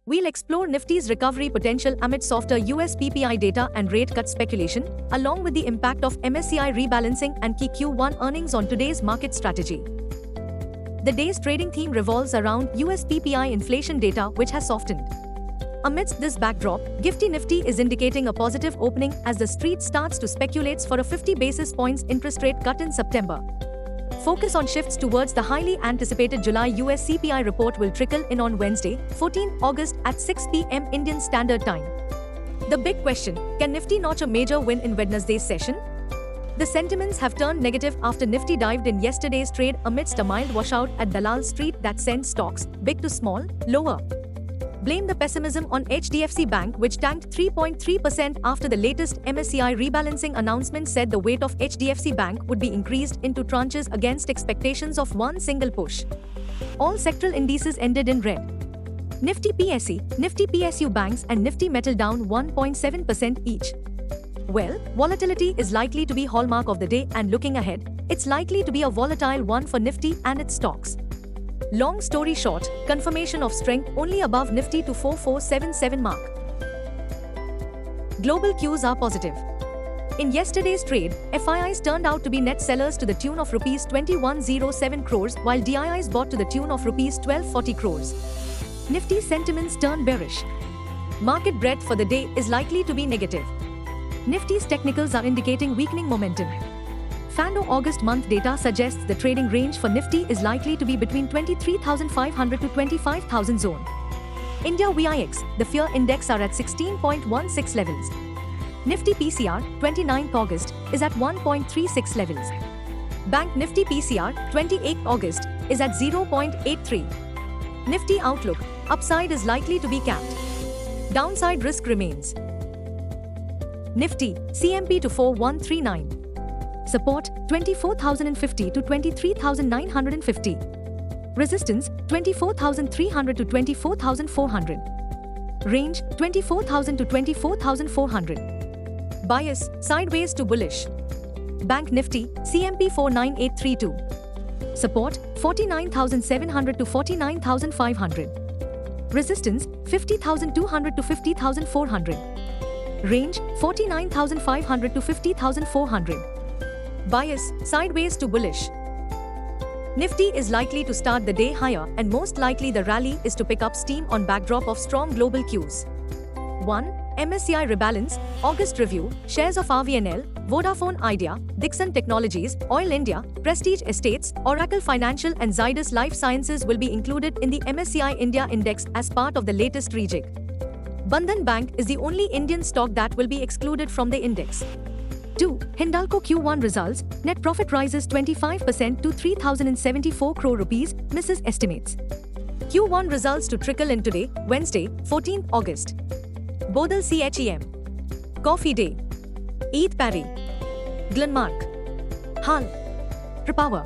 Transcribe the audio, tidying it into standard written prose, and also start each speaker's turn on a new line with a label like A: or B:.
A: We'll explore Nifty's recovery potential amid softer US PPI data and rate cut speculation, along with the impact of MSCI rebalancing and key Q1 earnings on today's market strategy. The day's trading theme revolves around US PPI inflation data, which has softened. Amidst this backdrop, Gifty Nifty is indicating a positive opening as the street starts to speculate for a 50 basis points interest rate cut in September. Focus on shifts towards the highly anticipated July US CPI report will trickle in on Wednesday, 14 August at 6 p.m. Indian Standard Time. The big question, can Nifty notch a major win in Wednesday's session? The sentiments have turned negative after Nifty dived in yesterday's trade amidst a mild washout at Dalal Street that sent stocks, big to small, lower. Blame the pessimism on HDFC Bank, which tanked 3.3% after the latest MSCI rebalancing announcement said the weight of HDFC Bank would be increased into tranches against expectations of one single push. All sectoral indices ended in red. Nifty PSE, Nifty PSU banks and Nifty metal down 1.7% each. Well, volatility is likely to be hallmark of the day, and looking ahead, it's likely to be a volatile one for Nifty and its stocks. Long story short, confirmation of strength only above Nifty to 4477 mark. Global cues are positive. In yesterday's trade, FIIs turned out to be net sellers to the tune of Rs 2107 crores, while DIIs bought to the tune of Rs 1240 crores. Nifty sentiments turn bearish. Market breadth for the day is likely to be negative. Nifty's technicals are indicating weakening momentum. Fando August month data suggests the trading range for Nifty is likely to be between 23,500 to 25,000 zone. India VIX, the fear index are at 16.16 levels. Nifty PCR, 29th August, is at 1.36 levels. Bank Nifty PCR, 28th August, is at 0.83. Nifty outlook, upside is likely to be capped. Downside risk remains. Nifty, CMP to 4139. Support, 24,050 to 23,950. Resistance, 24,300 to 24,400. Range, 24,000 to 24,400. Bias, sideways to bullish. Bank Nifty, CMP 49832. Support, 49,700 to 49,500. Resistance, 50,200 to 50,400. Range, 49,500 to 50,400. Bias, sideways to bullish. Nifty is likely to start the day higher, and most likely the rally is to pick up steam on backdrop of strong global cues. 1. MSCI rebalance, August review, shares of RVNL, Vodafone Idea, Dixon Technologies, Oil India, Prestige Estates, Oracle Financial and Zydus Life Sciences will be included in the MSCI India Index as part of the latest rejig. Bandhan Bank is the only Indian stock that will be excluded from the index. 2. Hindalco Q1 results, net profit rises 25% to 3,074 crore rupees, misses estimates. Q1 results to trickle in today, Wednesday, 14th August. Bodal CHEM. Coffee Day. Eat Parry. Glenmark. Hal. Repower.